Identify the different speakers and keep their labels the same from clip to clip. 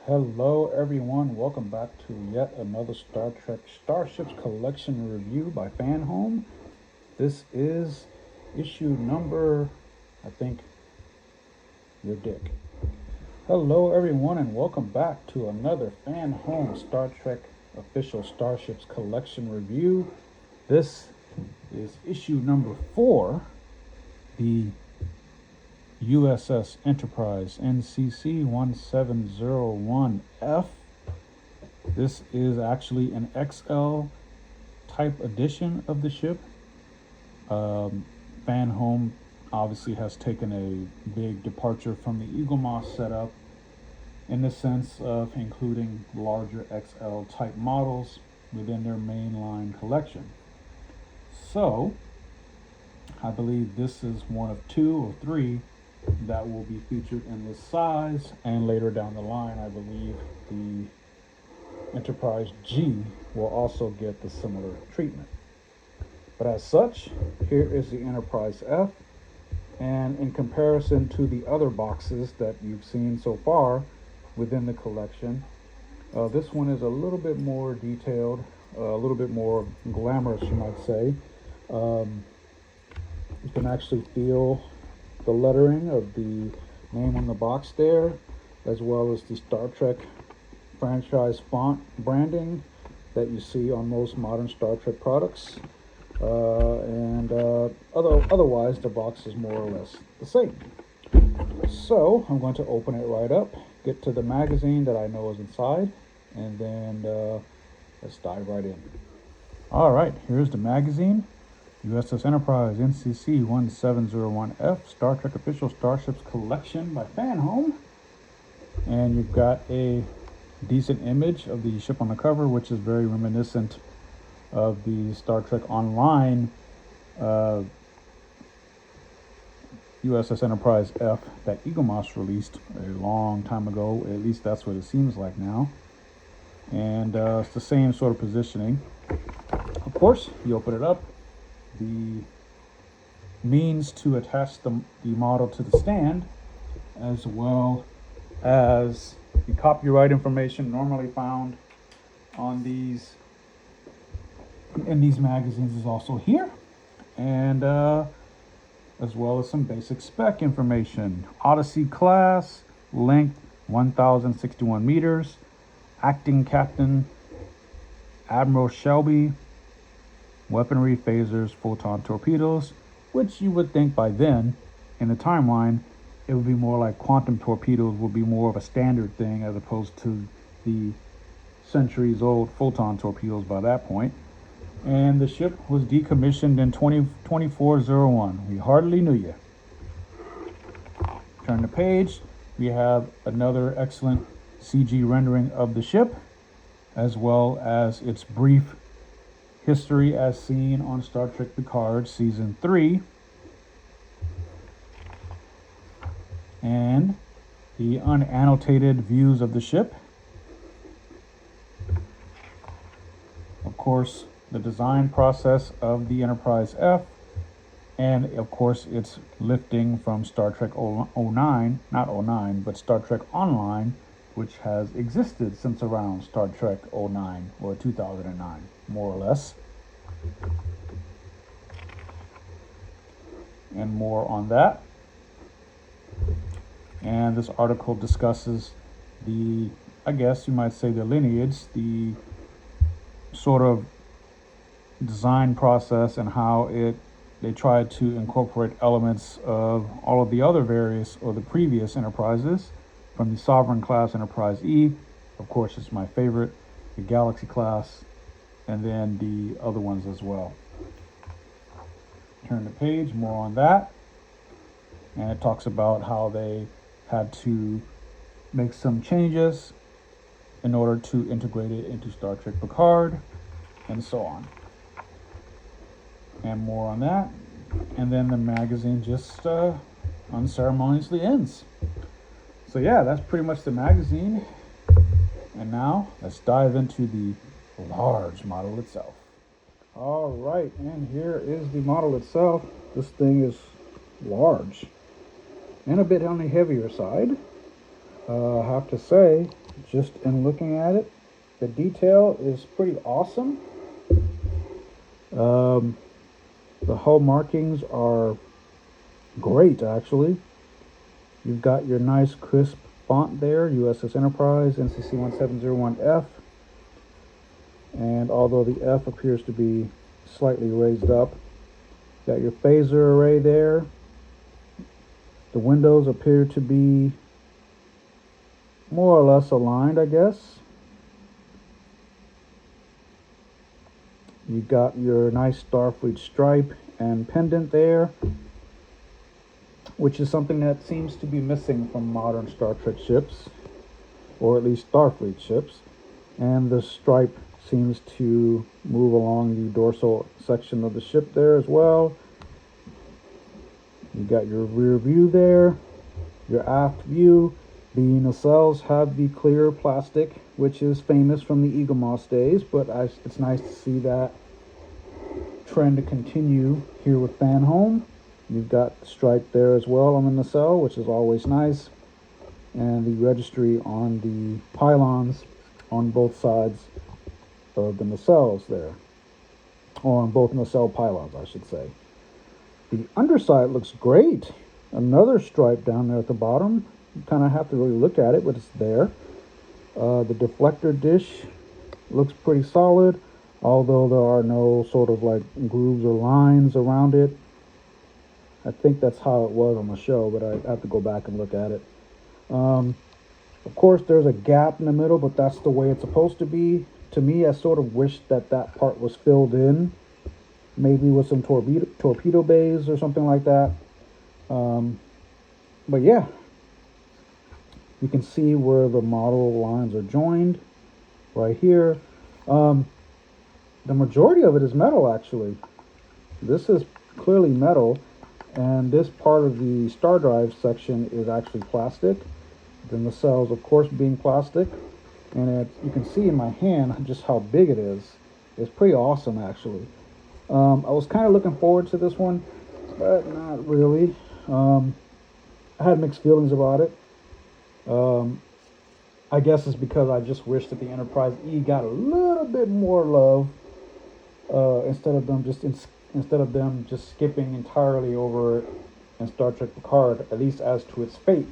Speaker 1: Hello everyone, welcome back to yet another Star Trek Starships collection review by FanHome. This is issue number, I think, your dick. Hello everyone and welcome back to another FanHome Star Trek official Starships collection review. This is issue number 4, the USS Enterprise NCC-1701-F. This is actually an XL type edition of the ship. FanHome obviously has taken a big departure from the Eagle Moss setup in the sense of including larger XL type models within their mainline collection. So, I believe this is one of 2 or 3 that will be featured in this size, and later down the line I believe the Enterprise G will also get the similar treatment. But as such, here is the Enterprise F, and in comparison to the other boxes that you've seen so far within the collection, this one is a little bit more detailed, a little bit more glamorous, you might say. You can actually feel the lettering of the name on the box there, as well as the Star Trek franchise font branding that you see on most modern Star Trek products. Otherwise, the box is more or less the same. So I'm going to open it right up, get to the magazine that I know is inside, and then let's dive right in. All right, here's the magazine. USS Enterprise NCC-1701-F Star Trek Official Starships Collection by FanHome. And you've got a decent image of the ship on the cover, which is very reminiscent of the Star Trek Online USS Enterprise F that Eagle Moss released a long time ago. At least that's what it seems like now. And it's the same sort of positioning. Of course, you open it up. The means to attach the model to the stand, as well as the copyright information normally found on these magazines is also here, and as well as some basic spec information. Odyssey class, length 1,061 meters, acting captain Admiral Shelby, weaponry, phasers, photon torpedoes, which you would think by then, in the timeline, it would be more like quantum torpedoes would be more of a standard thing as opposed to the centuries-old photon torpedoes by that point. And the ship was decommissioned in 2401. We hardly knew you. Turn the page. We have another excellent CG rendering of the ship, as well as its brief history as seen on Star Trek Picard Season 3. And the unannotated views of the ship. Of course, the design process of the Enterprise F. And of course, its lifting from Star Trek 09, not 09, but Star Trek Online, which has existed since around Star Trek 09 or 2009, more or less. And more on that. And this article discusses the, I guess you might say, the lineage, the sort of design process, and how they tried to incorporate elements of all of the other various or the previous Enterprises, from the Sovereign class Enterprise E, of course it's my favorite, the Galaxy class, and then the other ones as well. Turn the page, more on that. And it talks about how they had to make some changes in order to integrate it into Star Trek Picard, and so on. And more on that. And then the magazine just unceremoniously ends. So yeah, that's pretty much the magazine. And now let's dive into the large model itself. All right, and here is the model itself. This thing is large and a bit on the heavier side. I have to say just in looking at it. The detail is pretty awesome. Um, the hull markings are great, actually. You've got your nice crisp font there, USS Enterprise, NCC-1701-F. And although the F appears to be slightly raised up, got your phaser array there. The windows appear to be more or less aligned, I guess. You got your nice Starfleet stripe and pendant there, which is something that seems to be missing from modern Star Trek ships, or at least Starfleet ships. And the stripe seems to move along the dorsal section of the ship there as well. You got your rear view there, your aft view. The nacelles have the clear plastic, which is famous from the Eagle Moss days, but it's nice to see that trend to continue here with FanHome. You've got the stripe there as well on the nacelle, which is always nice, and the registry on the pylons on both sides of the nacelles there, or on both nacelle pylons, I should say. The underside looks great. Another stripe down there at the bottom. You kind of have to really look at it, but it's there. The deflector dish looks pretty solid, although there are no sort of like grooves or lines around it. I think that's how it was on the show, but I have to go back and look at it. Of course, there's a gap in the middle, but that's the way it's supposed to be. To me, I sort of wish that part was filled in, maybe with some torpedo bays or something like that. But yeah, you can see where the model lines are joined right here. The majority of it is metal, actually. This is clearly metal, and this part of the star drive section is actually plastic. The nacelles, of course, being plastic. And you can see in my hand just how big it is. It's pretty awesome, actually. I was kind of looking forward to this one, but not really. I had mixed feelings about it. I guess it's because I just wish that the Enterprise E got a little bit more love, instead of them just skipping entirely over it in Star Trek Picard, at least as to its fate.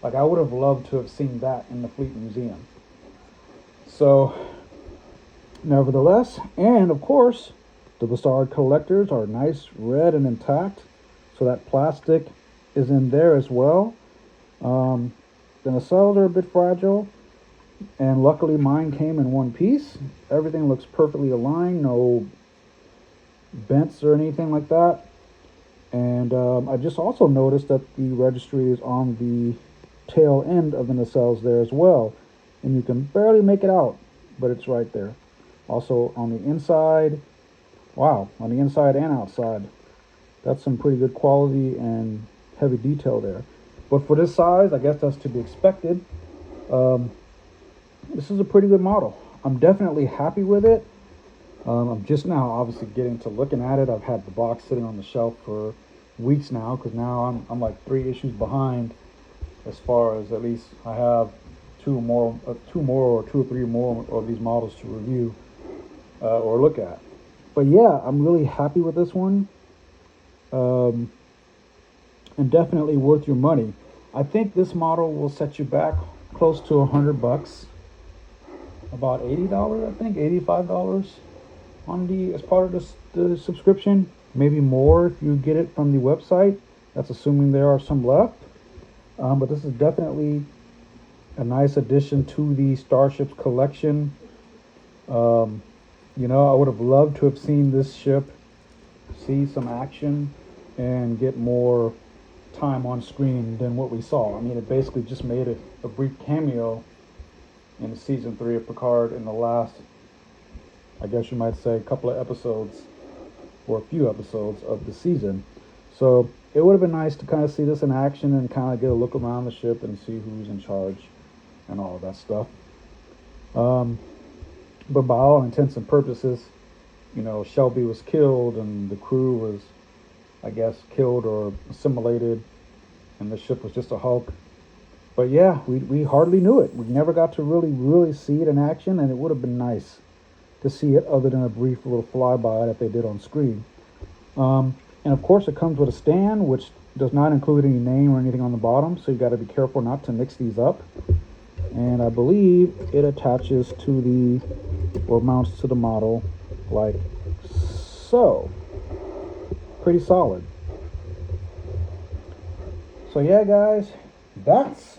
Speaker 1: Like, I would have loved to have seen that in the Fleet Museum. So, nevertheless, and of course, the Bassard collectors are nice, red, and intact. So that plastic is in there as well. The nacelles are a bit fragile, and luckily mine came in one piece. Everything looks perfectly aligned, no bents or anything like that. And I just also noticed that the registry is on the tail end of the nacelles there as well, and you can barely make it out, but it's right there. Also on the inside, wow, on the inside and outside, that's some pretty good quality and heavy detail there. But for this size, I guess that's to be expected. This is a pretty good model. I'm definitely happy with it. I'm just now obviously getting to looking at it. I've had the box sitting on the shelf for weeks now, because now I'm like 3 issues behind, as far as, at least I have two or 3 more of these models to review or look at. But yeah, I'm really happy with this one, and definitely worth your money. I think this model will set you back close to $100, about $80, I think, $85 on as part of the subscription. Maybe more if you get it from the website. That's assuming there are some left. But this is definitely a nice addition to the Starships collection. You know, I would have loved to have seen this ship see some action and get more time on screen than what we saw. I mean, it basically just made a brief cameo in season 3 of Picard in the last, I guess you might say, couple of episodes, or a few episodes of the season. So it would have been nice to kind of see this in action and kind of get a look around the ship and see who's in charge and all of that stuff. But by all intents and purposes, you know, Shelby was killed and the crew was, I guess, killed or assimilated, and the ship was just a hulk.
Speaker 2: But yeah, we hardly knew it. We never got to really see it in action, and it would have been nice to see it other than a brief little flyby that they did on screen. And of course, it comes with a stand, which does not include any name or anything on the bottom, so you got to be careful not to mix these up. And I believe it attaches to or mounts to the model like so. Pretty solid. So yeah, guys, that's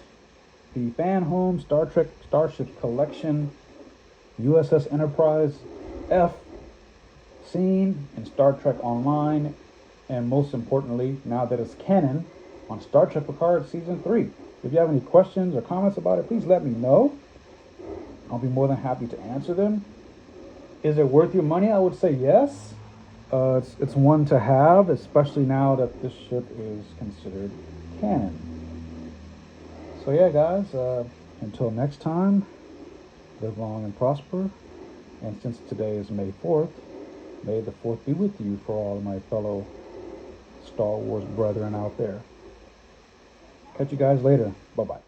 Speaker 2: the FanHome Star Trek Starship Collection USS Enterprise F seen in Star Trek Online, and most importantly, now that it's canon, on Star Trek Picard Season 3. If you have any questions or comments about it, please let me know. I'll be more than happy to answer them. Is it worth your money? I would say yes. It's one to have, especially now that this ship is considered canon. So yeah, guys, until next time, live long and prosper. And since today is May 4th, may the 4th be with you for all of my fellow Star Wars brethren out there. Catch you guys later. Bye-bye.